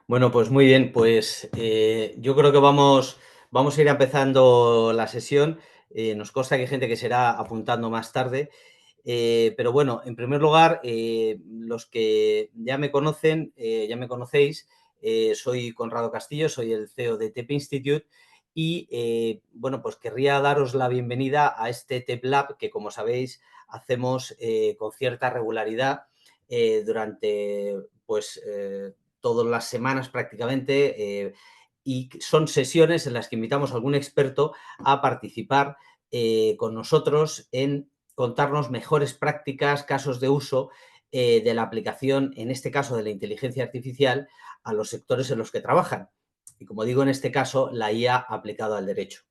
Bueno, pues muy bien, pues yo creo que vamos a ir empezando la sesión. Nos consta que hay gente que se irá apuntando más tarde. Pero bueno, en primer lugar, los que ya me conocen, ya me conocéis, soy Conrado Castillo, soy el CEO de TEP Institute y bueno, pues querría daros la bienvenida a este TEP Lab que, como sabéis, hacemos con cierta regularidad durante pues todas las semanas prácticamente, y son sesiones en las que invitamos a algún experto a participar con nosotros en contarnos mejores prácticas, casos de uso de la aplicación, en este caso de la inteligencia artificial, a los sectores en los que trabajan. Y como digo, en este caso, la IA aplicada al derecho.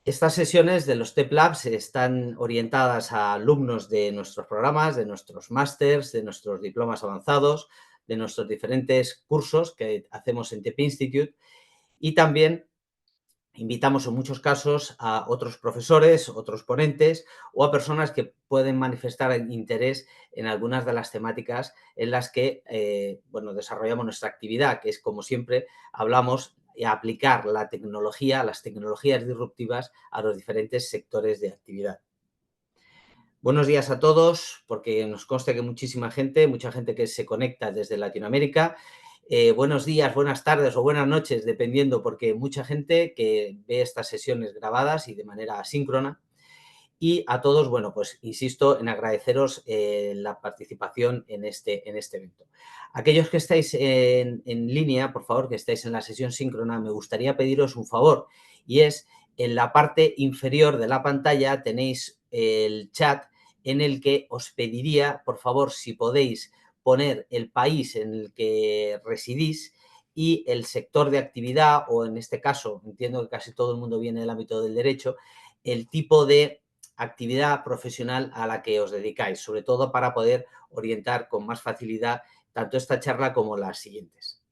Estas sesiones de los TEP Labs están orientadas a alumnos de nuestros programas, de nuestros másters, de nuestros diplomas avanzados, de nuestros diferentes cursos que hacemos en TEP Institute y también invitamos en muchos casos a otros profesores, otros ponentes o a personas que pueden manifestar interés en algunas de las temáticas en las que bueno, desarrollamos nuestra actividad, que es, como siempre, hablamos de aplicar la tecnología, las tecnologías disruptivas a los diferentes sectores de actividad. Buenos días a todos, porque nos consta que mucha gente que se conecta desde Latinoamérica. Buenos días, buenas tardes o buenas noches, dependiendo, porque mucha gente que ve estas sesiones grabadas y de manera asíncrona. Y a todos, bueno, pues insisto en agradeceros la participación en este evento. Aquellos que estáis en línea, por favor, que estáis en la sesión síncrona, me gustaría pediros un favor, y es en la parte inferior de la pantalla tenéis el chat en el que os pediría, por favor, si podéis poner el país en el que residís y el sector de actividad, o en este caso, entiendo que casi todo el mundo viene del ámbito del derecho, el tipo de actividad profesional a la que os dedicáis, sobre todo para poder orientar con más facilidad tanto esta charla como las siguientes.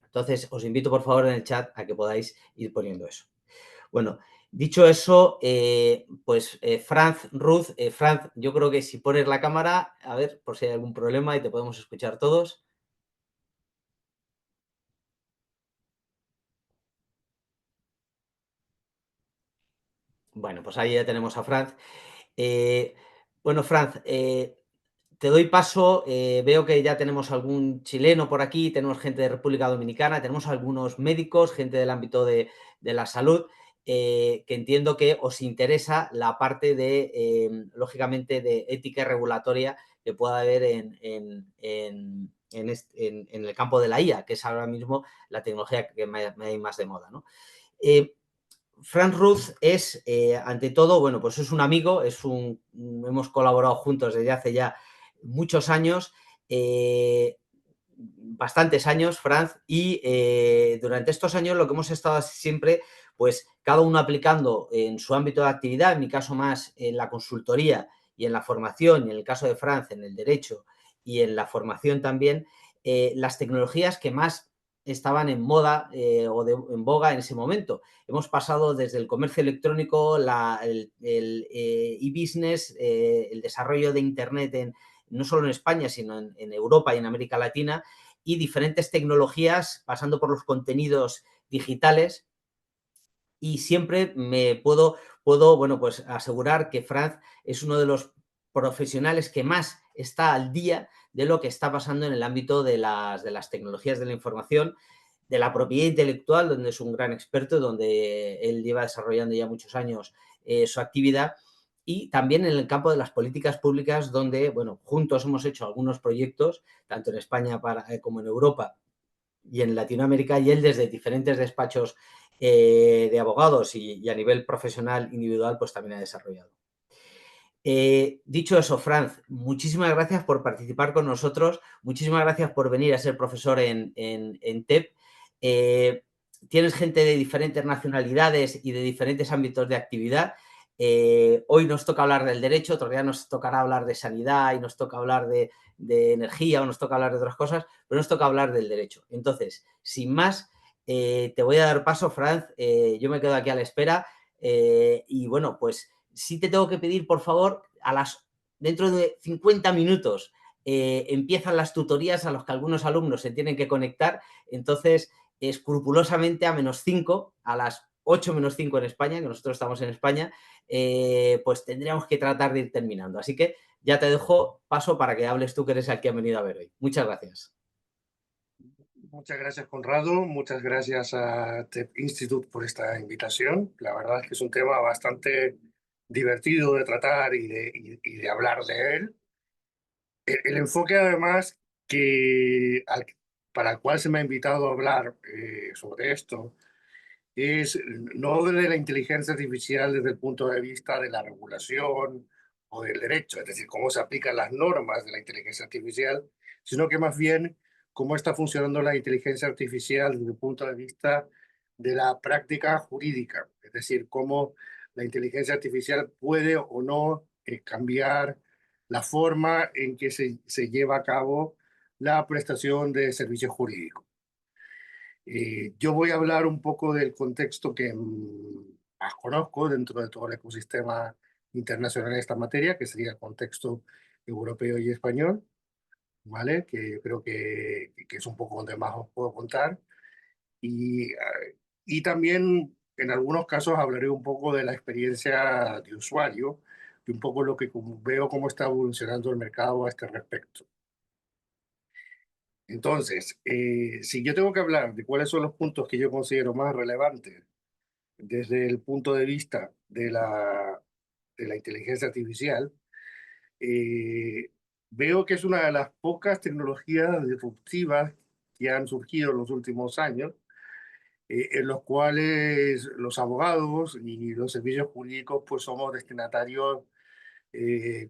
Entonces, os invito, por favor, en el chat a que podáis ir poniendo eso. Bueno, dicho eso, pues Franz, Ruth, Franz, yo creo que si pones la cámara, a ver, por si hay algún problema y te podemos escuchar todos. Bueno, pues ahí ya tenemos a Franz. Eh, bueno, Franz, te doy paso. Veo que ya tenemos algún chileno por aquí, tenemos gente de República Dominicana, tenemos algunos médicos, gente del ámbito de la salud, que entiendo que os interesa la parte de, lógicamente, de ética y regulatoria que pueda haber en el campo de la IA, que es ahora mismo la tecnología que me hay más de moda, ¿no? Eh, Frank Ruth es, ante todo, bueno, pues es un amigo, hemos colaborado juntos desde hace ya muchos años, bastantes años, Franz, y durante estos años lo que hemos estado siempre, pues cada uno aplicando en su ámbito de actividad, en mi caso más en la consultoría y en la formación, y en el caso de Franz en el derecho y en la formación también, las tecnologías que más estaban en moda en boga en ese momento. Hemos pasado desde el comercio electrónico, el e-business, el desarrollo de Internet no solo en España, sino en Europa y en América Latina, y diferentes tecnologías, pasando por los contenidos digitales. Y siempre puedo bueno, pues asegurar que Franz es uno de los profesionales que más está al día de lo que está pasando en el ámbito de las tecnologías de la información, de la propiedad intelectual, donde es un gran experto, donde él lleva desarrollando ya muchos años su actividad, y también en el campo de las políticas públicas, donde, bueno, juntos hemos hecho algunos proyectos, tanto en España como en Europa y en Latinoamérica, y él desde diferentes despachos de abogados y a nivel profesional individual, pues también ha desarrollado. Dicho eso, Franz, muchísimas gracias por participar con nosotros, muchísimas gracias por venir a ser profesor en TEP. Eh, Tienes gente de diferentes nacionalidades y de diferentes ámbitos de actividad. Hoy nos toca hablar del derecho, otro día nos tocará hablar de sanidad y nos toca hablar de energía o nos toca hablar de otras cosas, pero nos toca hablar del derecho. Entonces, sin más, te voy a dar paso, Franz. Yo me quedo aquí a la espera y bueno, pues sí te tengo que pedir, por favor, dentro de 50 minutos empiezan las tutorías a los que algunos alumnos se tienen que conectar, entonces escrupulosamente a -5, a las 8 menos 5 en España, que nosotros estamos en España, pues tendríamos que tratar de ir terminando. Así que ya te dejo paso para que hables tú, que eres el que ha venido a ver hoy. Muchas gracias. Muchas gracias, Conrado. Muchas gracias a TED Institute por esta invitación. La verdad es que es un tema bastante divertido de tratar y de hablar de él. El enfoque, además, para el cual se me ha invitado a hablar sobre esto es no de la inteligencia artificial desde el punto de vista de la regulación o del derecho, es decir, cómo se aplican las normas de la inteligencia artificial, sino que más bien cómo está funcionando la inteligencia artificial desde el punto de vista de la práctica jurídica, es decir, cómo la inteligencia artificial puede o no cambiar la forma en que se lleva a cabo la prestación de servicios jurídicos. Yo voy a hablar un poco del contexto que más conozco dentro de todo el ecosistema internacional en esta materia, que sería el contexto europeo y español, ¿vale? Que yo creo que es un poco donde más os puedo contar. Y también en algunos casos hablaré un poco de la experiencia de usuario y un poco lo que veo cómo está evolucionando el mercado a este respecto. Entonces, si yo tengo que hablar de cuáles son los puntos que yo considero más relevantes desde el punto de vista de la inteligencia artificial, eh, veo que es una de las pocas tecnologías disruptivas que han surgido en los últimos años, en los cuales los abogados y los servicios jurídicos pues somos destinatarios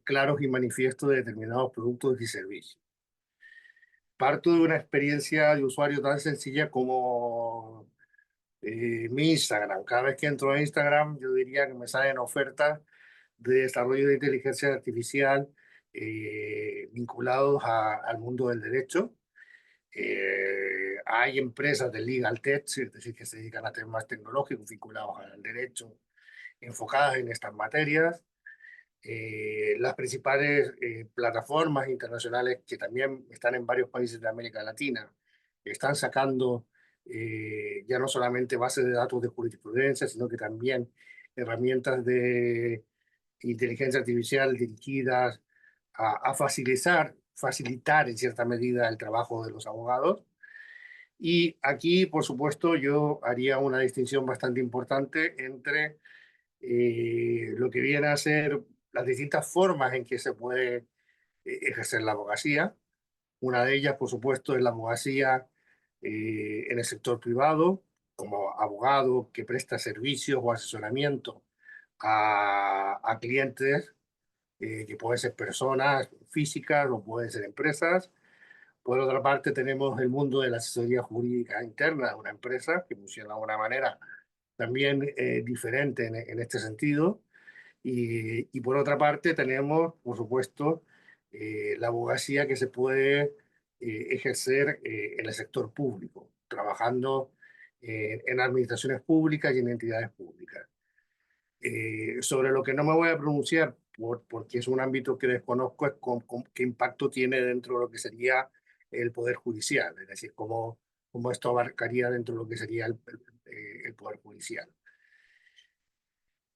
claros y manifiestos de determinados productos y servicios. Parto de una experiencia de usuario tan sencilla como mi Instagram. Cada vez que entro a Instagram, yo diría que me salen ofertas de desarrollo de inteligencia artificial vinculados al mundo del derecho. Hay empresas de legal tech, es decir, que se dedican a temas tecnológicos vinculados al derecho, enfocadas en estas materias. Las principales plataformas internacionales que también están en varios países de América Latina están sacando ya no solamente bases de datos de jurisprudencia, sino que también herramientas de inteligencia artificial dirigidas a facilitar en cierta medida el trabajo de los abogados. Y aquí, por supuesto, yo haría una distinción bastante importante entre lo que viene a ser las distintas formas en que se puede ejercer la abogacía. Una de ellas, por supuesto, es la abogacía en el sector privado, como abogado que presta servicios o asesoramiento a clientes, que pueden ser personas físicas o pueden ser empresas. Por otra parte, tenemos el mundo de la asesoría jurídica interna de una empresa, que funciona de una manera también diferente en este sentido. Y por otra parte tenemos, por supuesto, la abogacía que se puede ejercer en el sector público, trabajando en administraciones públicas y en entidades públicas. Sobre lo que no me voy a pronunciar porque es un ámbito que desconozco es qué impacto tiene dentro de lo que sería el Poder Judicial, es decir, cómo esto abarcaría dentro de lo que sería el Poder Judicial.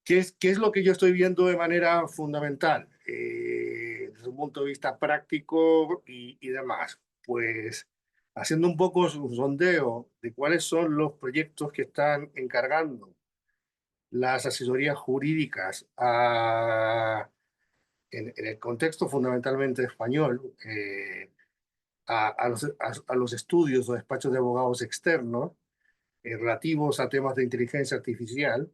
¿Qué es lo que yo estoy viendo de manera fundamental desde un punto de vista práctico y demás? Pues haciendo un poco un sondeo de cuáles son los proyectos que están encargando las asesorías jurídicas en el contexto fundamentalmente español, a los estudios o despachos de abogados externos relativos a temas de inteligencia artificial.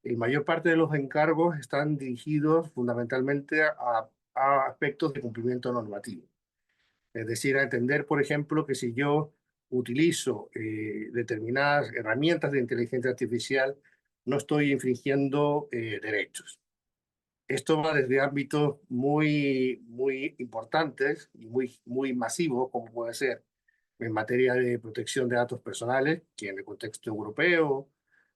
La mayor parte de los encargos están dirigidos fundamentalmente a aspectos de cumplimiento normativo. Es decir, a entender, por ejemplo, que si yo utilizo determinadas herramientas de inteligencia artificial, no estoy infringiendo derechos. Esto va desde ámbitos muy importantes y muy masivos, como puede ser en materia de protección de datos personales, que en el contexto europeo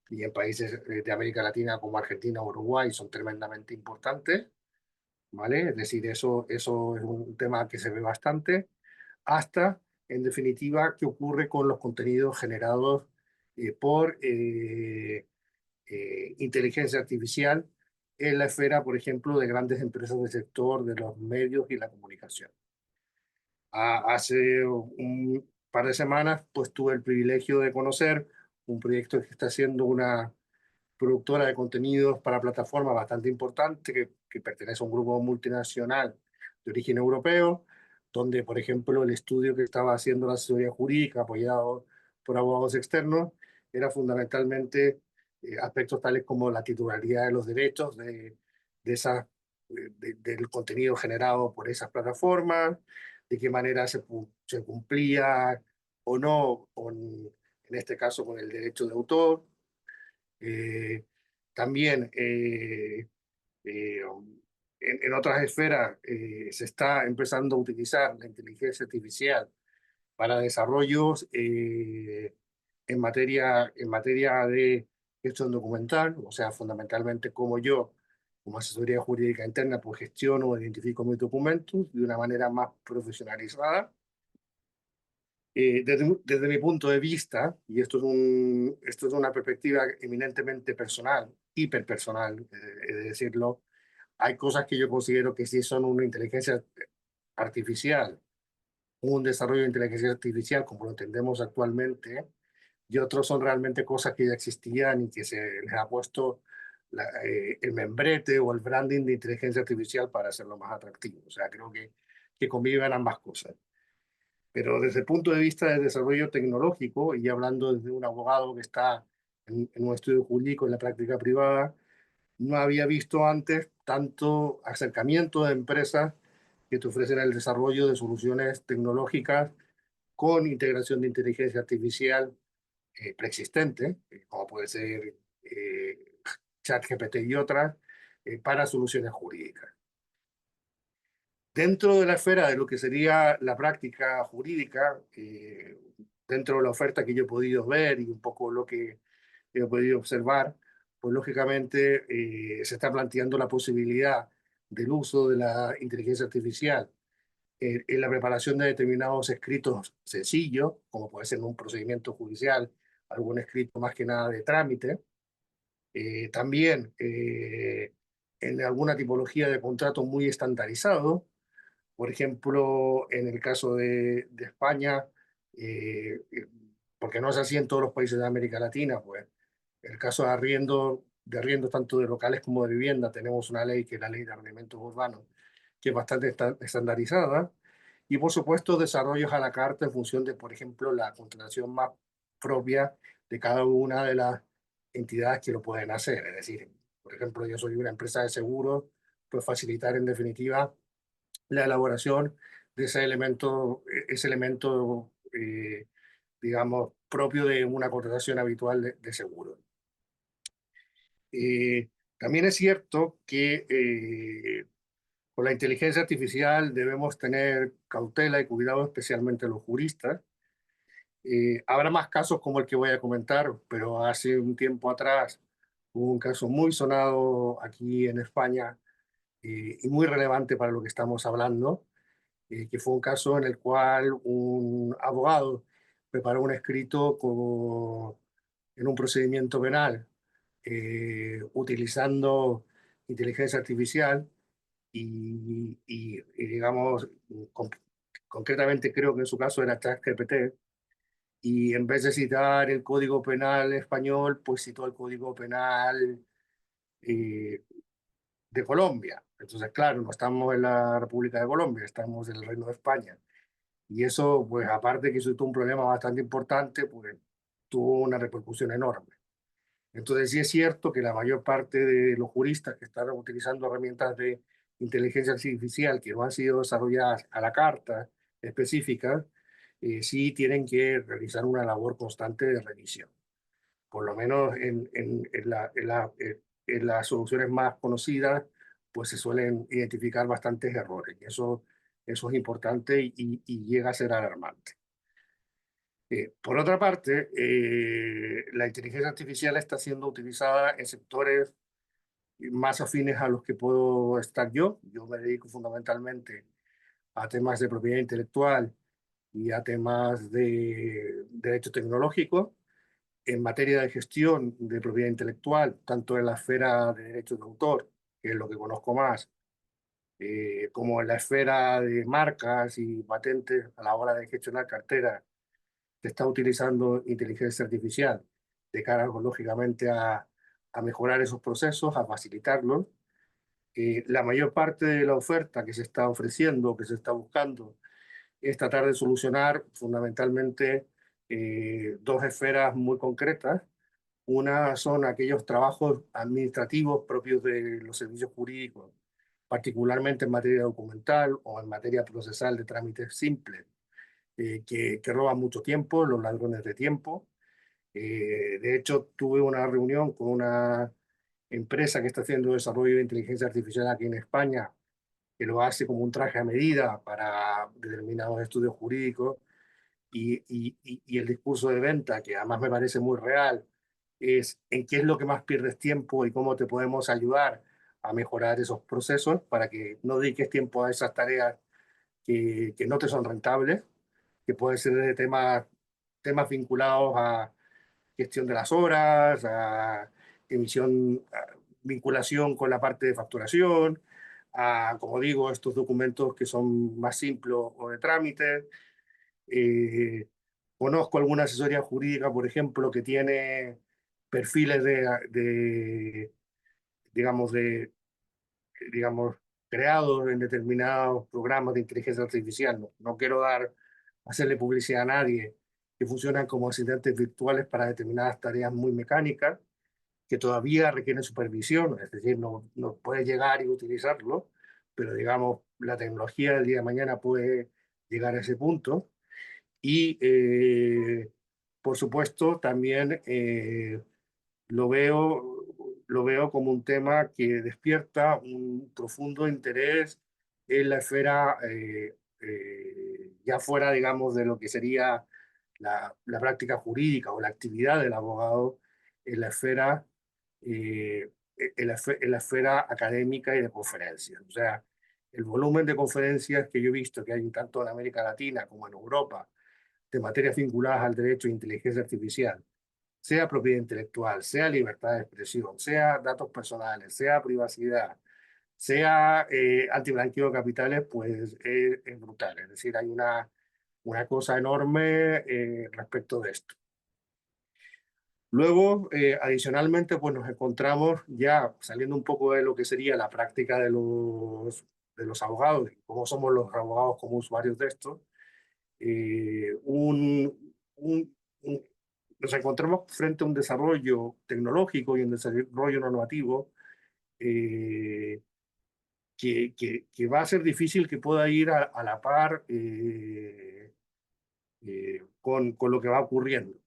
y en países de América Latina como Argentina o Uruguay son tremendamente importantes, ¿vale? Es decir, eso es un tema que se ve bastante, hasta, en definitiva, qué ocurre con los contenidos generados por inteligencia artificial en la esfera, por ejemplo, de grandes empresas del sector de los medios y la comunicación. Hace un par de semanas, pues tuve el privilegio de conocer un proyecto que está haciendo una productora de contenidos para plataformas bastante importante que pertenece a un grupo multinacional de origen europeo, donde, por ejemplo, el estudio que estaba haciendo la asesoría jurídica, apoyado por abogados externos, era fundamentalmente aspectos tales como la titularidad de los derechos de esa, del contenido generado por esas plataformas, de qué manera se cumplía o no en este caso, con el derecho de autor. Eh, También eh, en otras esferas se está empezando a utilizar la inteligencia artificial para desarrollos en materia de gestión documental, o sea, fundamentalmente como yo, como asesoría jurídica interna, pues gestiono o identifico mis documentos de una manera más profesionalizada. Desde mi punto de vista, y esto es una perspectiva eminentemente personal, hiperpersonal, he de decirlo, hay cosas que yo considero que sí son una inteligencia artificial, un desarrollo de inteligencia artificial como lo entendemos actualmente, y otros son realmente cosas que ya existían y que se les ha puesto el membrete o el branding de inteligencia artificial para hacerlo más atractivo. O sea, creo que conviven ambas cosas. Pero desde el punto de vista del desarrollo tecnológico, y hablando desde un abogado que está en un estudio jurídico en la práctica privada, no había visto antes tanto acercamiento de empresas que te ofrecen el desarrollo de soluciones tecnológicas con integración de inteligencia artificial preexistente, como puede ser ChatGPT y otras, para soluciones jurídicas. Dentro de la esfera de lo que sería la práctica jurídica, dentro de la oferta que yo he podido ver y un poco lo que he podido observar, pues lógicamente se está planteando la posibilidad del uso de la inteligencia artificial en la preparación de determinados escritos sencillos, como puede ser en un procedimiento judicial, algún escrito más que nada de trámite, también en alguna tipología de contrato muy estandarizado. Por ejemplo, en el caso de España, eh, eh, porque no es así en todos los países de América Latina, pues el caso de arriendo tanto de locales como de vivienda, tenemos una ley que es la ley de arrendamientos urbanos, que es bastante estandarizada, y por supuesto desarrollos a la carta en función de, por ejemplo, la contratación más propia de cada una de las entidades que lo pueden hacer. Es decir, por ejemplo, yo soy una empresa de seguros, pues facilitar en definitiva la elaboración de ese elemento digamos, propio de una contratación habitual de seguro. Eh, También es cierto que con la inteligencia artificial debemos tener cautela y cuidado, especialmente los juristas. Habrá más casos como el que voy a comentar, pero hace un tiempo atrás hubo un caso muy sonado aquí en España y muy relevante para lo que estamos hablando, que fue un caso en el cual un abogado preparó un escrito en un procedimiento penal utilizando inteligencia artificial y digamos, concretamente creo que en su caso era ChatGPT, y en vez de citar el Código Penal español, pues citó el Código Penal eh, de Colombia. Entonces, claro, no estamos en la República de Colombia, estamos en el Reino de España. Y eso, pues aparte que eso tuvo un problema bastante importante, pues tuvo una repercusión enorme. Entonces sí es cierto que la mayor parte de los juristas que están utilizando herramientas de inteligencia artificial que no han sido desarrolladas a la carta específicas, sí tienen que realizar una labor constante de revisión. Por lo menos en las soluciones más conocidas, pues se suelen identificar bastantes errores. Y eso es importante y llega a ser alarmante. Por otra parte, la inteligencia artificial está siendo utilizada en sectores más afines a los que puedo estar yo. Yo me dedico fundamentalmente a temas de propiedad intelectual y a temas de derecho tecnológico. En materia de gestión de propiedad intelectual, tanto en la esfera de derechos de autor, que es lo que conozco más, como en la esfera de marcas y patentes a la hora de gestionar carteras, se está utilizando inteligencia artificial de cara, lógicamente, a mejorar esos procesos, a facilitarlos. La mayor parte de la oferta que se está ofreciendo, que se está buscando, es tratar de solucionar fundamentalmente dos esferas muy concretas. Una son aquellos trabajos administrativos propios de los servicios jurídicos, particularmente en materia documental o en materia procesal de trámites simples, que roban mucho tiempo, los ladrones de tiempo. De hecho, tuve una reunión con una empresa que está haciendo desarrollo de inteligencia artificial aquí en España, que lo hace como un traje a medida para determinados estudios jurídicos, y el discurso de venta, que además me parece muy real, es en qué es lo que más pierdes tiempo y cómo te podemos ayudar a mejorar esos procesos para que no dediques tiempo a esas tareas que no te son rentables, que pueden ser de temas vinculados a gestión de las horas, a emisión, a vinculación con la parte de facturación, a, como digo, estos documentos que son más simples o de trámite. Eh, Conozco alguna asesoría jurídica, por ejemplo, que tiene perfiles digamos, digamos, creados en determinados programas de inteligencia artificial. No quiero hacerle publicidad a nadie, que funcionan como asistentes virtuales para determinadas tareas muy mecánicas, que todavía requieren supervisión, es decir, no puede llegar y utilizarlo, pero digamos, la tecnología del día de mañana puede llegar a ese punto. Y, por supuesto, también lo veo, lo veo como un tema que despierta un profundo interés en la esfera, ya fuera, digamos, de lo que sería la práctica jurídica o la actividad del abogado, en la esfera, en la esfera académica y de conferencias. O sea, el volumen de conferencias que yo he visto que hay tanto en América Latina como en Europa, de materias vinculadas al derecho e inteligencia artificial, sea propiedad intelectual, sea libertad de expresión, sea datos personales, sea privacidad, sea antiblanqueo de capitales, pues es brutal. Es decir, hay una cosa enorme respecto de esto. Luego, adicionalmente, pues nos encontramos ya saliendo un poco de lo que sería la práctica de los abogados, y cómo somos los abogados como usuarios de esto, un, un, nos encontramos frente a un desarrollo tecnológico y un desarrollo normativo que va a ser difícil que pueda ir a la par con lo que va ocurriendo.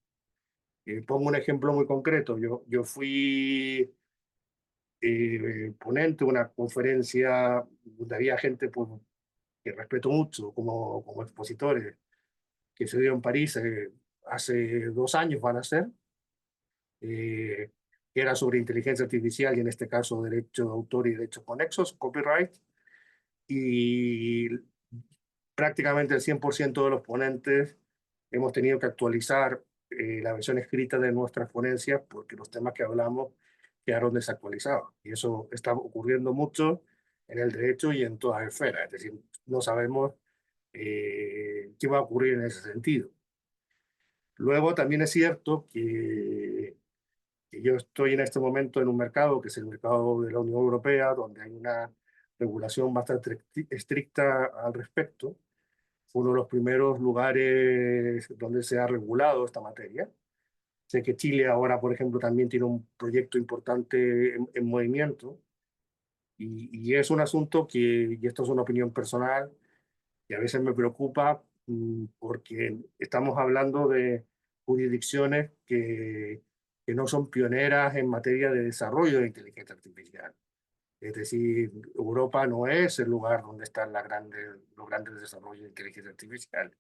Pongo un ejemplo muy concreto. Yo fui ponente de una conferencia donde había gente pues, que respeto mucho como expositores, que se dio en París hace 2 años van a ser, eh, que era sobre inteligencia artificial y en este caso derecho de autor y derechos conexos, copyright, y prácticamente el 100% de los ponentes hemos tenido que actualizar la versión escrita de nuestras ponencias porque los temas que hablamos quedaron desactualizados. Y eso está ocurriendo mucho en el derecho y en todas las esferas. Es decir, no sabemos qué va a ocurrir en ese sentido. Luego también es cierto que yo estoy en este momento en un mercado que es el mercado de la Unión Europea, donde hay una regulación bastante estricta al respecto. Fue uno de los primeros lugares donde se ha regulado esta materia. Sé que Chile ahora, por ejemplo, también tiene un proyecto importante en movimiento y es un asunto y esto es una opinión personal, que a veces me preocupa porque estamos hablando de jurisdicciones que no son pioneras en materia de desarrollo de inteligencia artificial. Es decir, Europa no es el lugar donde están los grandes desarrollos de inteligencia artificial.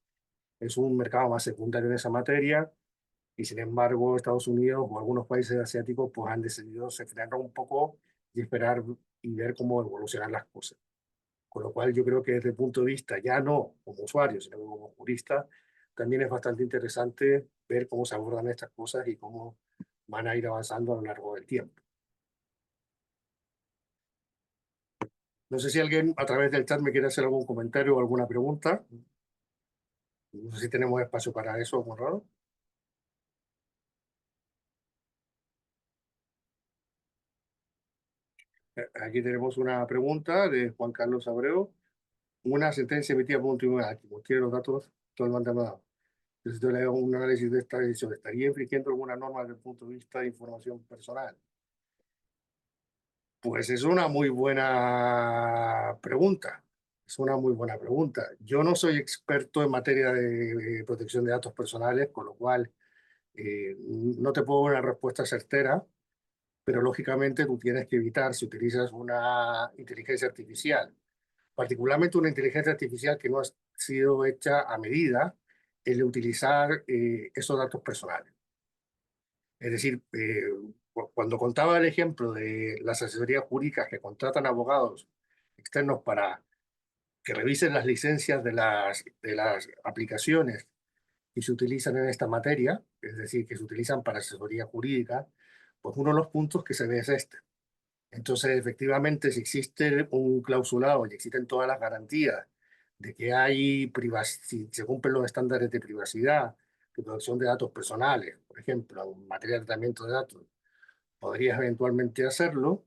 Es un mercado más secundario en esa materia y sin embargo Estados Unidos o algunos países asiáticos pues han decidido frenar un poco y esperar y ver cómo evolucionan las cosas. Con lo cual yo creo que desde el punto de vista, ya no como usuario, sino como jurista, también es bastante interesante ver cómo se abordan estas cosas y cómo van a ir avanzando a lo largo del tiempo. No sé si alguien a través del chat me quiere hacer algún comentario o alguna pregunta. No sé si tenemos espacio para eso, Conrado. Aquí tenemos una pregunta de Juan Carlos Abreu. Una sentencia emitida por un tribunal que contiene los datos actualmente dados. Necesito leer un análisis de esta decisión. ¿Estaría infringiendo alguna norma desde el punto de vista de información personal? Pues es una muy buena pregunta. Es una muy buena pregunta. Yo no soy experto en materia de protección de datos personales, con lo cual no te puedo dar una respuesta certera, pero lógicamente tú tienes que evitar, si utilizas una inteligencia artificial, particularmente una inteligencia artificial que no ha sido hecha a medida, el de utilizar esos datos personales. Es decir, cuando contaba el ejemplo de las asesorías jurídicas que contratan abogados externos para que revisen las licencias de las aplicaciones que se utilizan en esta materia, es decir, que se utilizan para asesoría jurídica, pues uno de los puntos que se ve es este. Entonces, efectivamente, si existe un clausulado y existen todas las garantías de que hay si se cumplen los estándares de privacidad, de protección de datos personales, por ejemplo, en materia de tratamiento de datos, podrías eventualmente hacerlo,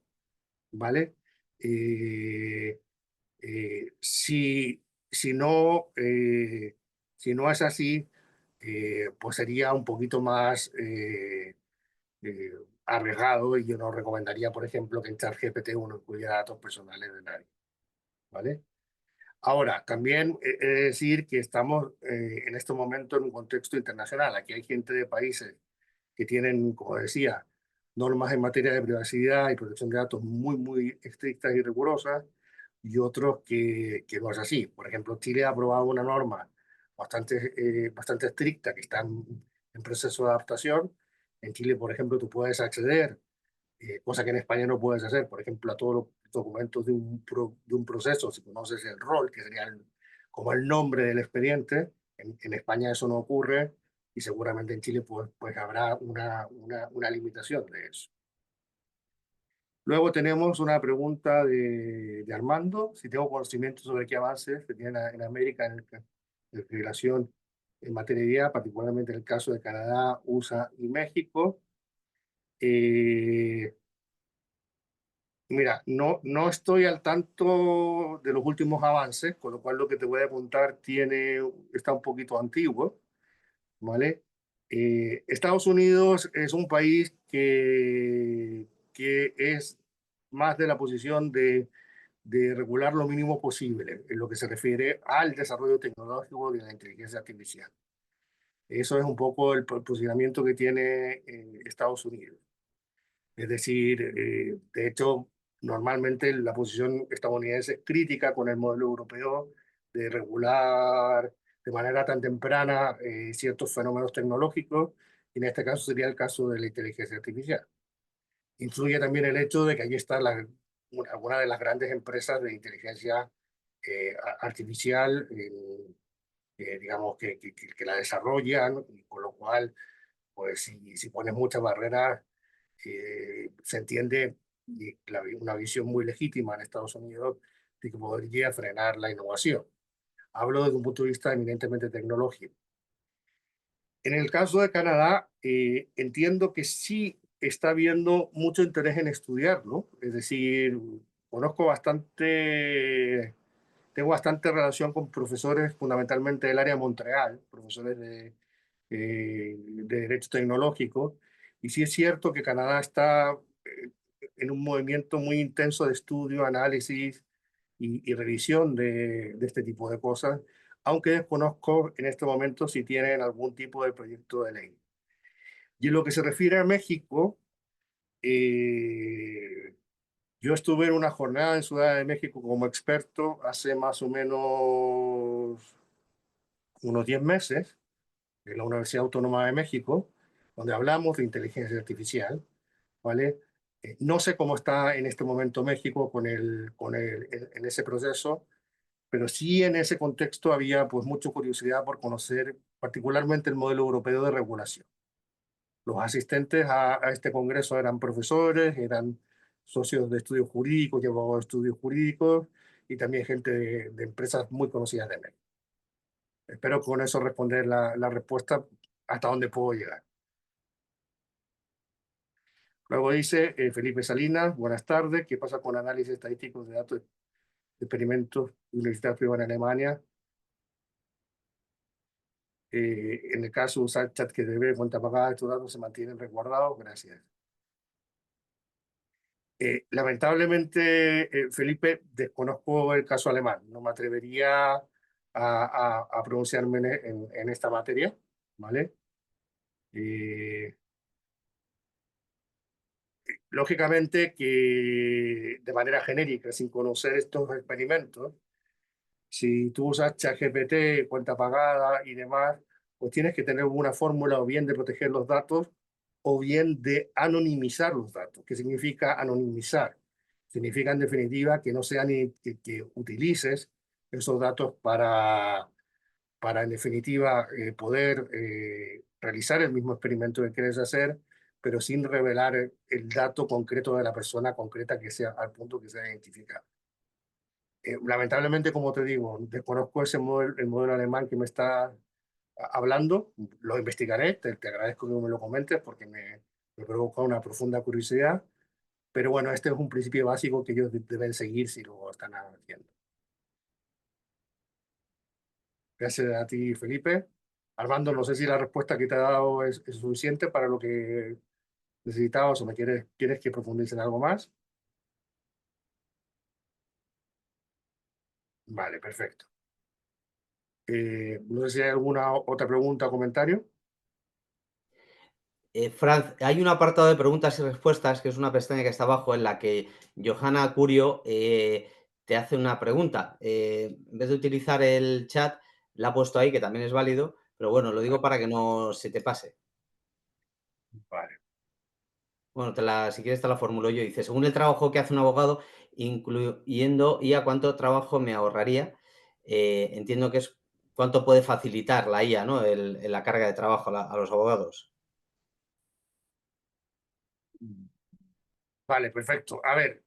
¿vale? Eh, si, si no, si no es así, pues sería un poquito más eh, arriesgado y yo no recomendaría, por ejemplo, que en ChatGPT uno incluyera datos personales de nadie, ¿vale? Ahora, también he de decir que estamos en este momento en un contexto internacional. Aquí hay gente de países que tienen, como decía, normas en materia de privacidad y protección de datos muy, muy estrictas y rigurosas, y otros que no es así. Por ejemplo, Chile ha aprobado una norma bastante estricta que está en proceso de adaptación. En Chile, por ejemplo, tú puedes acceder, cosa que en España no puedes hacer, por ejemplo, a todos los documentos de un proceso, si conoces el rol, que sería como el nombre del expediente. En España eso no ocurre y seguramente en Chile pues habrá una limitación de eso. Luego tenemos una pregunta de Armando, si tengo conocimiento sobre qué avances se tienen en América en legislación en materia de IA, particularmente en el caso de Canadá, USA y México. Eh, Mira, no estoy al tanto de los últimos avances, con lo cual lo que te voy a contar está un poquito antiguo, ¿vale? Estados Unidos es un país que es más de la posición de regular lo mínimo posible en lo que se refiere al desarrollo tecnológico de la inteligencia artificial. Eso es un poco el posicionamiento que tiene Estados Unidos. Es decir, de hecho, normalmente la posición estadounidense es crítica con el modelo europeo de regular de manera tan temprana ciertos fenómenos tecnológicos, y en este caso sería el caso de la inteligencia artificial. Influye también el hecho de que allí está una de las grandes empresas de inteligencia artificial, digamos, que la desarrollan, y con lo cual, pues si pones muchas barreras, se entiende y una visión muy legítima en Estados Unidos de que podría frenar la innovación. Hablo desde un punto de vista eminentemente tecnológico. En el caso de Canadá, entiendo que sí está habiendo mucho interés en estudiarlo, es decir, conozco bastante, tengo bastante relación con profesores fundamentalmente del área de Montreal, profesores de Derecho Tecnológico, y sí es cierto que Canadá está en un movimiento muy intenso de estudio, análisis y revisión de este tipo de cosas, aunque desconozco en este momento si tienen algún tipo de proyecto de ley. Y en lo que se refiere a México, eh, yo estuve en una jornada en Ciudad de México como experto hace más o menos unos 10 meses en la Universidad Autónoma de México, donde hablamos de inteligencia artificial, ¿vale? No sé cómo está en este momento México en ese proceso, pero sí en ese contexto había pues mucha curiosidad por conocer particularmente el modelo europeo de regulación. Los asistentes a este congreso eran profesores, eran socios de estudios jurídicos, llevaban estudios jurídicos y también gente de empresas muy conocidas de México. Espero con eso responder la respuesta hasta dónde puedo llegar. Luego dice Felipe Salinas, buenas tardes, ¿qué pasa con análisis estadísticos de datos de experimentos de universidad privada en Alemania? En el caso de usar ChatGPT, cuenta pagada, estos datos se mantienen resguardados, gracias. Lamentablemente, Felipe, desconozco el caso alemán, no me atrevería a pronunciarme en esta materia, ¿vale? Lógicamente que de manera genérica, sin conocer estos experimentos, si tú usas ChatGPT, cuenta pagada y demás, pues tienes que tener una fórmula o bien de proteger los datos o bien de anonimizar los datos. ¿Qué significa anonimizar? Significa en definitiva que no sean que utilices esos datos para en definitiva poder realizar el mismo experimento que quieres hacer, pero sin revelar el dato concreto de la persona concreta que sea al punto que sea identificado. Lamentablemente, como te digo, desconozco el modelo alemán que me está hablando, lo investigaré, te agradezco que me lo comentes porque me provoca una profunda curiosidad, pero bueno, este es un principio básico que ellos deben seguir si lo están haciendo. Gracias a ti, Felipe. Armando, no sé si la respuesta que te he dado es suficiente para lo que necesitabas o quieres que profundice en algo más. Vale, perfecto. No sé si hay alguna otra pregunta o comentario. Franz, hay un apartado de preguntas y respuestas, que es una pestaña que está abajo, en la que Johanna Curio te hace una pregunta. En vez de utilizar el chat, la ha puesto ahí, que también es válido, pero bueno, lo digo para que no se te pase. Vale. Bueno, si quieres te la formulo yo. Dice, según el trabajo que hace un abogado, incluyendo IA, ¿cuánto trabajo me ahorraría? Entiendo que es cuánto puede facilitar la IA, ¿no? La carga de trabajo a los abogados. Vale, perfecto. A ver,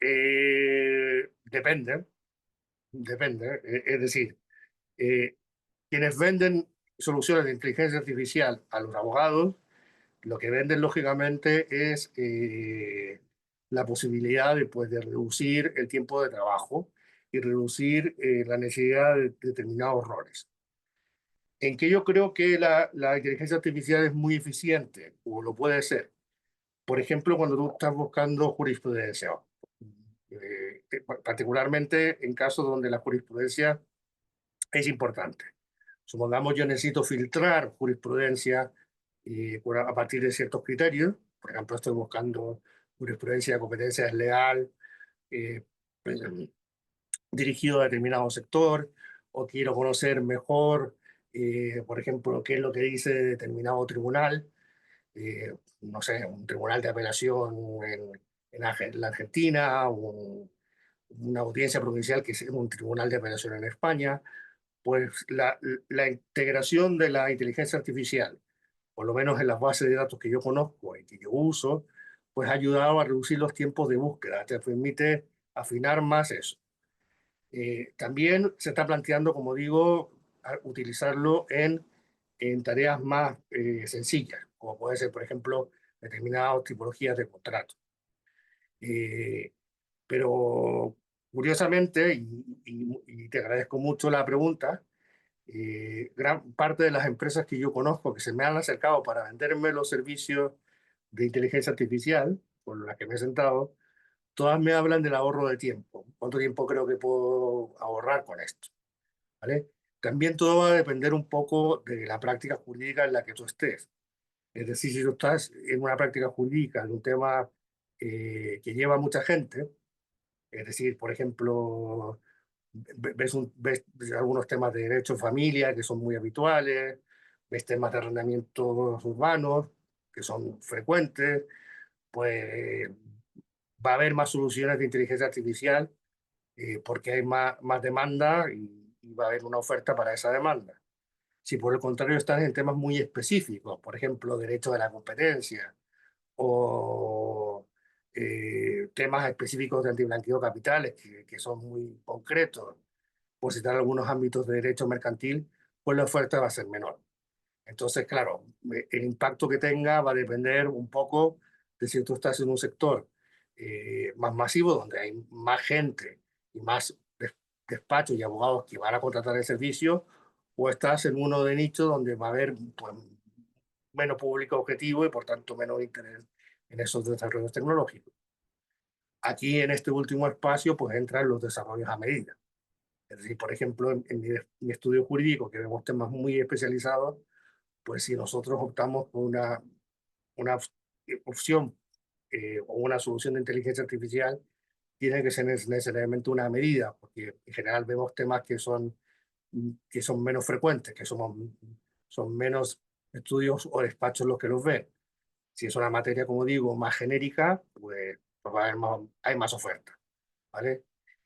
depende. Es decir, eh, quienes venden soluciones de inteligencia artificial a los abogados, lo que venden lógicamente es la posibilidad de, pues, de reducir el tiempo de trabajo y reducir la necesidad de determinados roles. En que yo creo que la inteligencia artificial es muy eficiente, o lo puede ser. Por ejemplo, cuando tú estás buscando jurisprudencia, particularmente en casos donde la jurisprudencia es importante. Supongamos yo necesito filtrar jurisprudencia a partir de ciertos criterios. Por ejemplo, estoy buscando jurisprudencia de competencia desleal eh, pues, dirigido a determinado sector, o quiero conocer mejor, por ejemplo, qué es lo que dice determinado tribunal, no sé, un tribunal de apelación la Argentina, una audiencia provincial que es un tribunal de apelación en España. Pues la integración de la inteligencia artificial, por lo menos en las bases de datos que yo conozco y que yo uso, pues ha ayudado a reducir los tiempos de búsqueda, te permite afinar más eso. También se está planteando, como digo, utilizarlo en tareas más sencillas, como puede ser, por ejemplo, determinadas tipologías de contratos. Eh, pero curiosamente, y te agradezco mucho la pregunta, gran parte de las empresas que yo conozco que se me han acercado para venderme los servicios de inteligencia artificial, con las que me he sentado, todas me hablan del ahorro de tiempo. ¿Cuánto tiempo creo que puedo ahorrar con esto? ¿Vale? También todo va a depender un poco de la práctica jurídica en la que tú estés. Es decir, si tú estás en una práctica jurídica de un tema que lleva mucha gente, es decir, por ejemplo, ves algunos temas de derecho de familia que son muy habituales, ves temas de arrendamientos urbanos que son frecuentes, pues va a haber más soluciones de inteligencia artificial porque hay más demanda y va a haber una oferta para esa demanda. Si por el contrario estás en temas muy específicos, por ejemplo, derecho de la competencia o temas específicos de antiblanqueo de capitales que son muy concretos, por citar algunos ámbitos de derecho mercantil, pues la oferta va a ser menor. Entonces, claro, el impacto que tenga va a depender un poco de si tú estás en un sector más masivo, donde hay más gente y más despachos y abogados que van a contratar el servicio, o estás en uno de nicho donde va a haber pues, menos público objetivo y por tanto menos interés en esos desarrollos tecnológicos. Aquí en este último espacio pues entran los desarrollos a medida. Es decir, por ejemplo, en mi estudio jurídico, que vemos temas muy especializados, pues si nosotros optamos por una opción o una solución de inteligencia artificial, tiene que ser necesariamente una medida, porque en general vemos temas que son menos frecuentes, son menos estudios o despachos los que los ven. Si es una materia, como digo, más genérica, pues va a haber hay más oferta, ¿vale?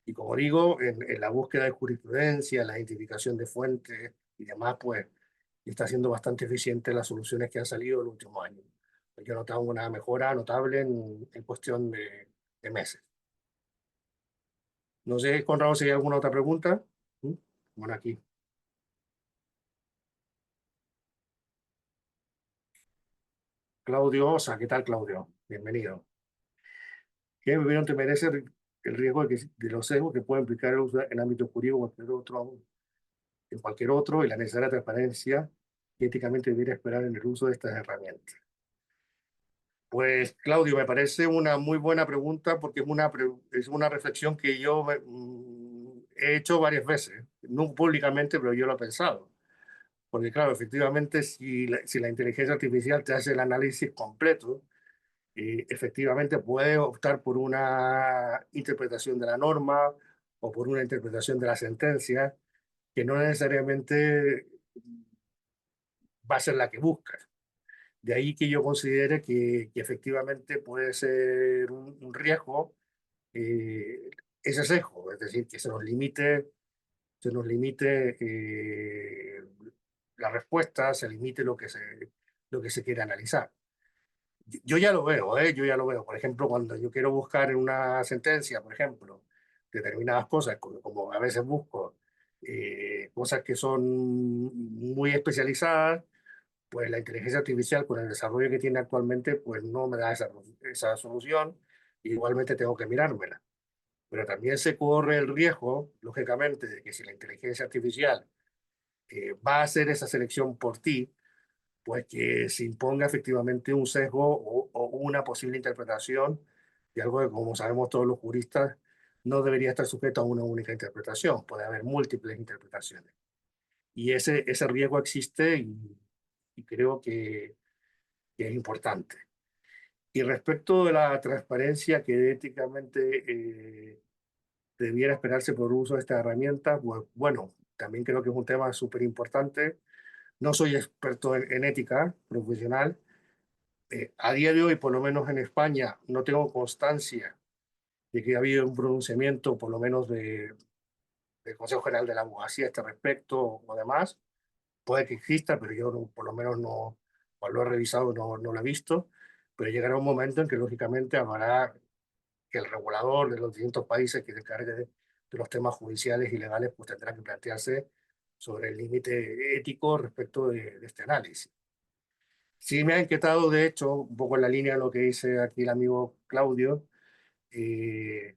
Y como digo, en la búsqueda de jurisprudencia, la identificación de fuentes y demás, pues está siendo bastante eficiente las soluciones que han salido en los últimos años. Yo he notado una mejora notable en cuestión de meses. No sé, Conrado, si hay alguna otra pregunta. ¿Mm? Bueno, aquí. Claudio Osa, ¿qué tal, Claudio? Bienvenido. ¿Qué opinión te merece el riesgo de los sesgos que puede implicar el uso en ámbito jurídico o en cualquier otro y la necesaria transparencia que éticamente debería esperar en el uso de estas herramientas? Pues, Claudio, me parece una muy buena pregunta porque es una reflexión que yo he hecho varias veces, no públicamente, pero yo lo he pensado. Porque, claro, efectivamente, si la inteligencia artificial te hace el análisis completo, efectivamente puede optar por una interpretación de la norma o por una interpretación de la sentencia que no necesariamente va a ser la que buscas. De ahí que yo considere que efectivamente puede ser un riesgo ese sesgo, es decir, que se nos limite la respuesta, se limite lo que se quiere analizar. Yo ya lo veo, ¿eh? Yo ya lo veo. Por ejemplo, cuando yo quiero buscar en una sentencia, por ejemplo, determinadas cosas, como a veces busco cosas que son muy especializadas, pues la inteligencia artificial con el desarrollo que tiene actualmente, pues no me da esa solución. Igualmente tengo que mirármela. Pero también se corre el riesgo, lógicamente, de que si la inteligencia artificial va a hacer esa selección por ti, pues que se imponga efectivamente un sesgo o una posible interpretación de algo que, como sabemos todos los juristas, no debería estar sujeto a una única interpretación. Puede haber múltiples interpretaciones. Y ese riesgo existe y creo que es importante. Y respecto de la transparencia que éticamente debiera esperarse por el uso de esta herramienta, pues bueno, también creo que es un tema súper importante. No soy experto en ética profesional. A día de hoy, por lo menos en España, no tengo constancia de que ha habido un pronunciamiento, por lo menos del Consejo General de la Abogacía a este respecto o demás. Puede que exista, pero yo por lo menos no, cuando lo he revisado, no lo he visto. Pero llegará un momento en que, lógicamente, habrá que el regulador de los distintos países que se encargue de los temas judiciales y legales, pues tendrá que plantearse sobre el límite ético respecto de este análisis. Sí me ha inquietado, de hecho, un poco en la línea de lo que dice aquí el amigo Claudio, eh,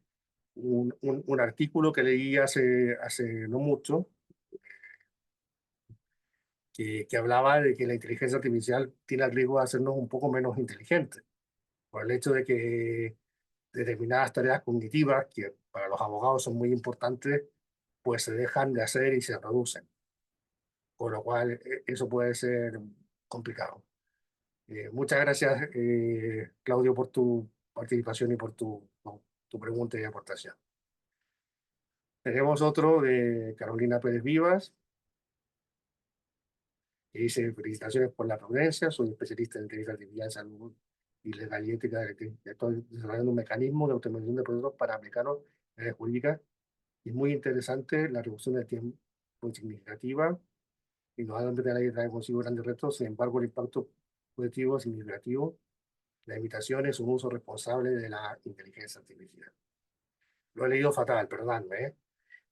un artículo que leí hace no mucho, que hablaba de que la inteligencia artificial tiene el riesgo de hacernos un poco menos inteligentes, por el hecho de que determinadas tareas cognitivas, que para los abogados son muy importantes, pues se dejan de hacer y se reducen, con lo cual eso puede ser complicado. Muchas gracias, Claudio, por tu participación y por tu pregunta y aportación. Tenemos otro de Carolina Pérez Vivas, que dice: felicitaciones por la prudencia, soy especialista en inteligencia artificial en salud y legal y ética, que estoy desarrollando un mecanismo de automatización de procesos para aplicarlo en áreas jurídicas. Y es muy interesante la reducción del tiempo muy significativa, y no solamente la ley trae consigo grandes retos, sin embargo el impacto positivo es significativo. La invitación es un uso responsable de la inteligencia artificial. Lo he leído fatal, perdóname,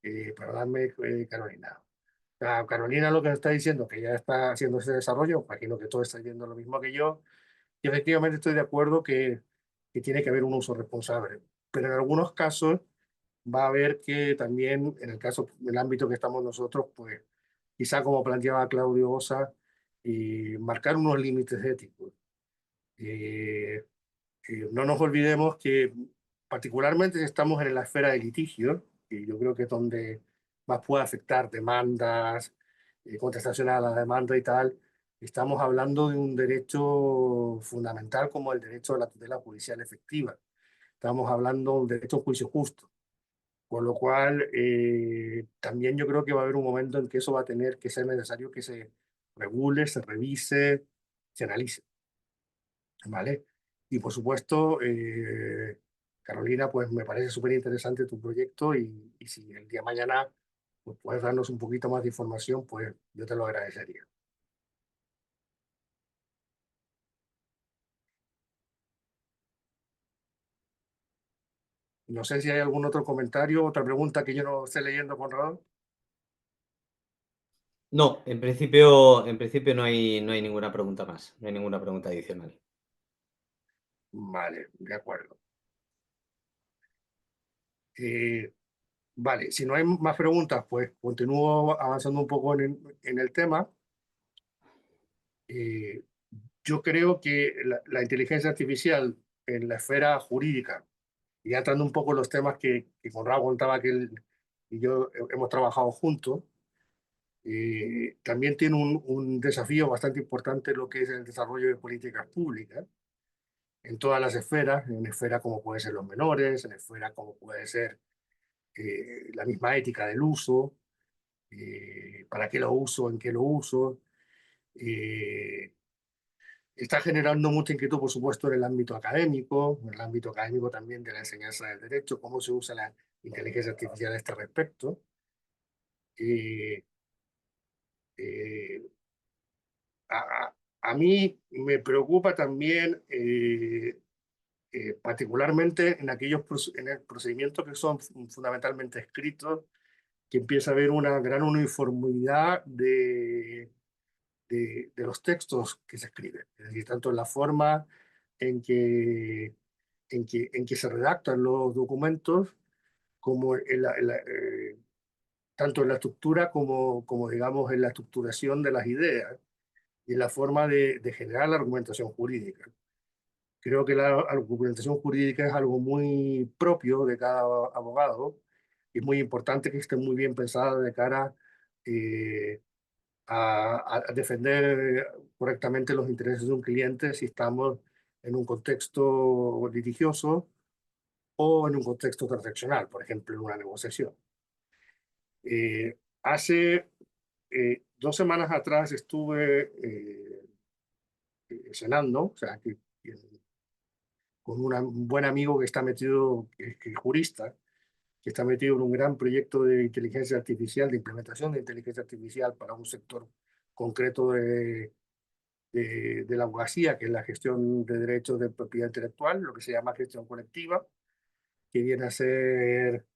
¿eh? Perdóname, Carolina. Carolina lo que está diciendo, que ya está haciendo ese desarrollo, imagino que todos están viendo lo mismo que yo, y efectivamente estoy de acuerdo que tiene que haber un uso responsable. Pero en algunos casos va a haber que también, en el caso, en el ámbito que estamos nosotros, pues quizá como planteaba Claudio Osa, marcar unos límites éticos. Eh, no nos olvidemos que particularmente si estamos en la esfera de litigio, y yo creo que es donde más puede afectar demandas, contestación a la demanda y tal, estamos hablando de un derecho fundamental como el derecho a la tutela judicial efectiva. Estamos hablando de un derecho a un juicio justo. Con lo cual, también yo creo que va a haber un momento en que eso va a tener que ser necesario que se regule, se revise, se analice. ¿Vale? Y por supuesto, Carolina, pues me parece súper interesante tu proyecto, y si el día de mañana pues, puedes darnos un poquito más de información, pues yo te lo agradecería. No sé si hay algún otro comentario, otra pregunta que yo no esté leyendo, Conrado. No, en principio no hay ninguna pregunta más, no hay ninguna pregunta adicional. Vale, de acuerdo. Eh, vale, si no hay más preguntas, pues continúo avanzando un poco en el tema. Eh, yo creo que la inteligencia artificial en la esfera jurídica, y ya entrando un poco en los temas que Conrado contaba que él y yo hemos trabajado juntos, también tiene un desafío bastante importante lo que es el desarrollo de políticas públicas en todas las esferas, en esferas como puede ser los menores, en esferas como puede ser la misma ética del uso, para qué lo uso, en qué lo uso. Eh, Está generando mucha inquietud, por supuesto, en el ámbito académico también de la enseñanza del derecho, cómo se usa la inteligencia artificial a este respecto. Eh, eh, a, a mí me preocupa también, particularmente en aquellos en el procedimientos que son fundamentalmente escritos, que empieza a haber una gran uniformidad de los textos que se escriben, es decir, tanto en la forma en que, en que se redactan los documentos, como tanto en la estructura como, digamos, en la estructuración de las ideas y en la forma de generar la argumentación jurídica. Creo que la argumentación jurídica es algo muy propio de cada abogado, y es muy importante que esté muy bien pensada de cara eh, a defender correctamente los intereses de un cliente si estamos en un contexto litigioso o en un contexto transaccional, por ejemplo, en una negociación. Hace 2 semanas atrás estuve cenando, o sea, con un buen amigo que está metido, que es jurista, que está metido en un gran proyecto de inteligencia artificial, de implementación de inteligencia artificial para un sector concreto de la abogacía, que es la gestión de derechos de propiedad intelectual, lo que se llama gestión colectiva, que viene a ser,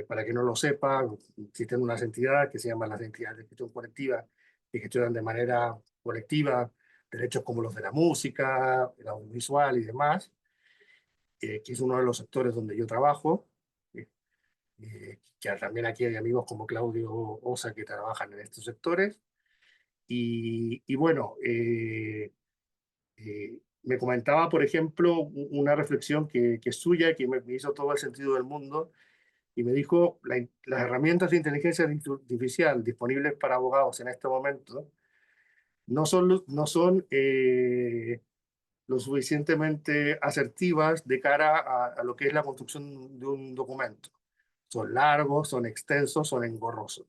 para que no lo sepa, existen unas entidades que se llaman las entidades de gestión colectiva, que gestionan de manera colectiva derechos como los de la música, el audiovisual y demás, que es uno de los sectores donde yo trabajo, que también aquí hay amigos como Claudio Osa que trabajan en estos sectores. Y bueno, me comentaba, por ejemplo, una reflexión que es suya, que me hizo todo el sentido del mundo, y me dijo, las herramientas de inteligencia artificial disponibles para abogados en este momento no son lo suficientemente asertivas de cara a lo que es la construcción de un documento. Son largos, son extensos, son engorrosos.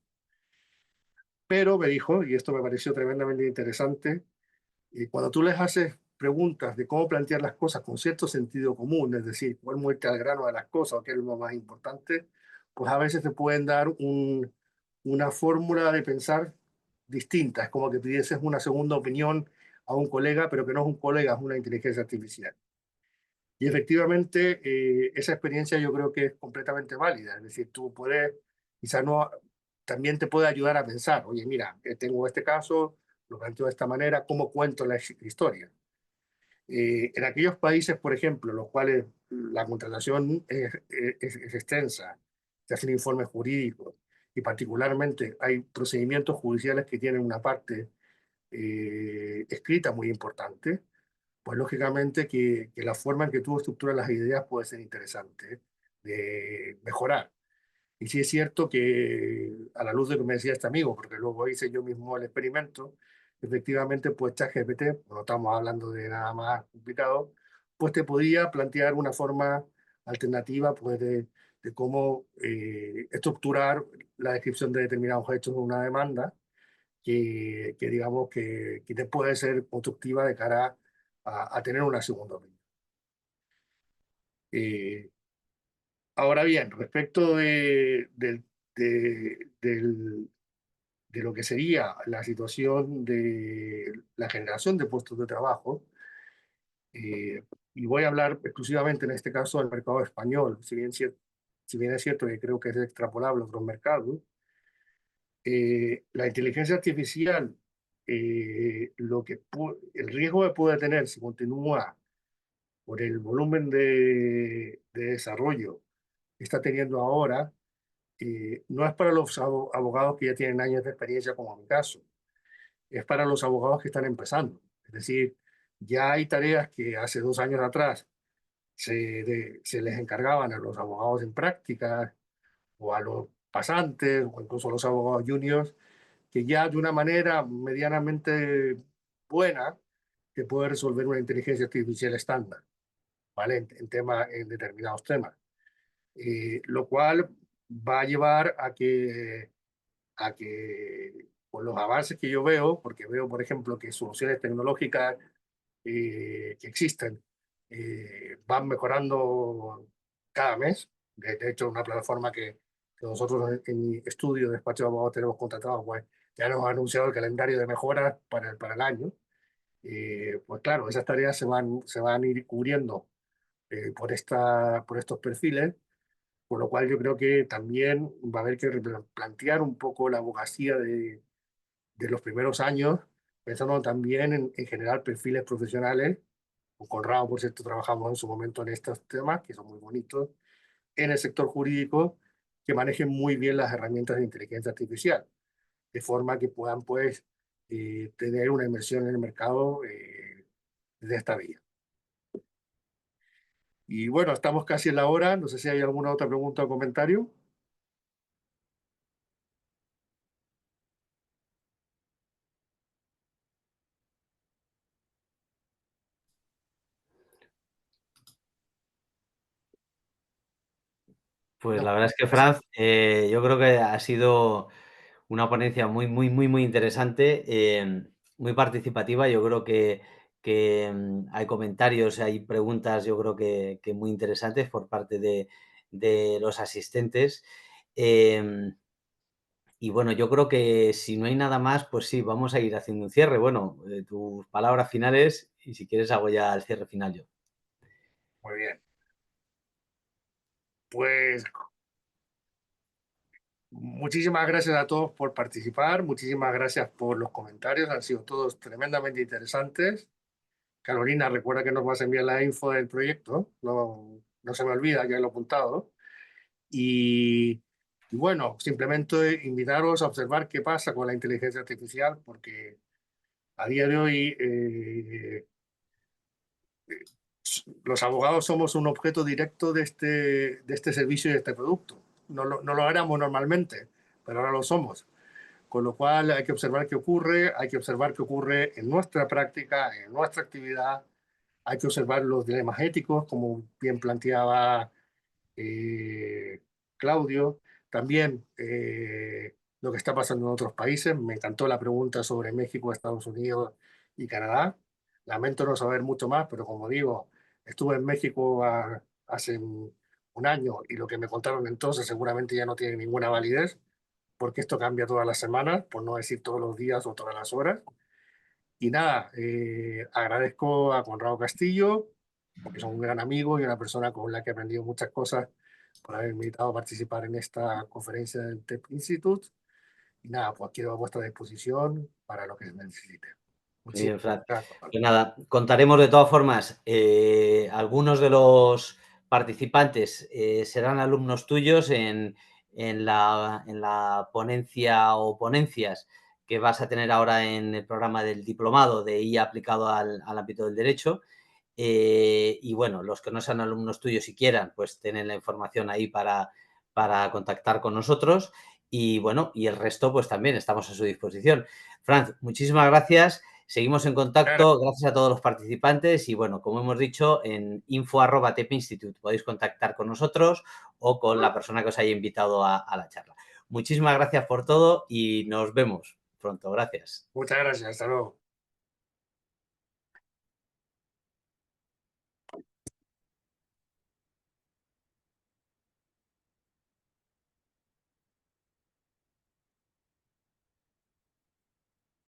Pero me dijo, y esto me pareció tremendamente interesante, y cuando tú les haces preguntas de cómo plantear las cosas con cierto sentido común, es decir, cuál muerte al grano de las cosas, o qué es lo más importante, pues a veces te pueden dar una fórmula de pensar distinta. Es como que pidieses una segunda opinión a un colega, pero que no es un colega, es una inteligencia artificial. Y efectivamente, esa experiencia yo creo que es completamente válida. Es decir, tú puedes, quizás no, también te puede ayudar a pensar, oye, mira, tengo este caso, lo planteo de esta manera, ¿cómo cuento la historia? En aquellos países, por ejemplo, los cuales la contratación es extensa, se hacen informes jurídicos y particularmente hay procedimientos judiciales que tienen una parte escrita muy importante, pues lógicamente que la forma en que tú estructuras las ideas puede ser interesante de mejorar. Y sí es cierto que a la luz de lo que me decía este amigo, porque luego hice yo mismo el experimento, efectivamente pues ChatGPT, no estamos hablando de nada más complicado, pues te podía plantear una forma alternativa pues de cómo estructurar la descripción de determinados hechos en una demanda que digamos que te puede ser constructiva de cara a tener una segunda opinión. Eh, Ahora bien, respecto de lo que sería la situación de la generación de puestos de trabajo, eh, y voy a hablar exclusivamente en este caso del mercado español, si bien es cierto que creo que es extrapolable a otros mercados, la inteligencia artificial, el riesgo que puede tener si continúa por el volumen de desarrollo que está teniendo ahora, no es para los abogados que ya tienen años de experiencia, como en mi caso, es para los abogados que están empezando. Es decir, ya hay tareas que hace 2 años atrás se les encargaban a los abogados en práctica o a los pasantes o incluso a los abogados juniors, que ya de una manera medianamente buena que puede resolver una inteligencia artificial estándar, ¿vale? En determinados temas. Lo cual va a llevar a que con los avances que yo veo, porque veo, por ejemplo, que soluciones tecnológicas que existen van mejorando cada mes. De hecho, una plataforma que nosotros en mi estudio de despacho de abogados tenemos contratado, pues ya nos ha anunciado el calendario de mejoras para el año. Pues claro, esas tareas se van a ir cubriendo por estos perfiles, por lo cual yo creo que también va a haber que plantear un poco la abogacía de los primeros años, pensando también en generar perfiles profesionales. Con Ramo, por cierto, trabajamos en su momento en estos temas, que son muy bonitos, en el sector jurídico, que manejen muy bien las herramientas de inteligencia artificial, de forma que puedan, pues, tener una inversión en el mercado de esta vía. Y bueno, estamos casi en la hora. No sé si hay alguna otra pregunta o comentario. Pues No, la verdad es que, Franz, yo creo que ha sido una ponencia muy, muy, muy, muy interesante, muy participativa. Yo creo que hay comentarios, hay preguntas, yo creo que muy interesantes por parte de los asistentes. Em, y bueno, yo creo que si no hay nada más, pues sí, vamos a ir haciendo un cierre. Bueno, tus palabras finales y si quieres hago ya el cierre final yo. muy bien. Pues muchísimas gracias a todos por participar, muchísimas gracias por los comentarios, han sido todos tremendamente interesantes. Carolina, recuerda que nos vas a enviar la info del proyecto, no, no se me olvida, ya lo he apuntado. Y bueno, simplemente invitaros a observar qué pasa con la inteligencia artificial, porque a día de hoy los abogados somos un objeto directo de este servicio y de este producto. No lo éramos normalmente, pero ahora lo somos. Con lo cual hay que observar qué ocurre, hay que observar qué ocurre en nuestra práctica, en nuestra actividad, hay que observar los dilemas éticos, como bien planteaba Claudio, también lo que está pasando en otros países. Me encantó la pregunta sobre México, Estados Unidos y Canadá, Lamento no saber mucho más, pero como digo, estuve en México hace un año y lo que me contaron entonces seguramente ya no tiene ninguna validez, porque esto cambia todas las semanas, por no decir todos los días o todas las horas. Y nada, agradezco a Conrado Castillo, porque es un gran amigo y una persona con la que he aprendido muchas cosas, por haberme invitado a participar en esta conferencia del TEP Institute. Y nada, pues quedo a vuestra disposición para lo que necesite. Muy Muchísimas bien, Fran. gracias. Pues nada, contaremos de todas formas, algunos de los participantes serán alumnos tuyos en la ponencia o ponencias que vas a tener ahora en el programa del diplomado de IA aplicado al ámbito del derecho. Y bueno, los que no sean alumnos tuyos y quieran, pues tienen la información ahí para contactar con nosotros. Y bueno, y el resto, pues también estamos a su disposición. Franz, muchísimas gracias. Seguimos en Claro, contacto. Gracias a todos los participantes. Y bueno, como hemos dicho, en info@tepinstitute podéis contactar con nosotros o con la persona que os haya invitado a la charla. Muchísimas gracias por todo y nos vemos pronto. Gracias. muchas gracias. Hasta luego.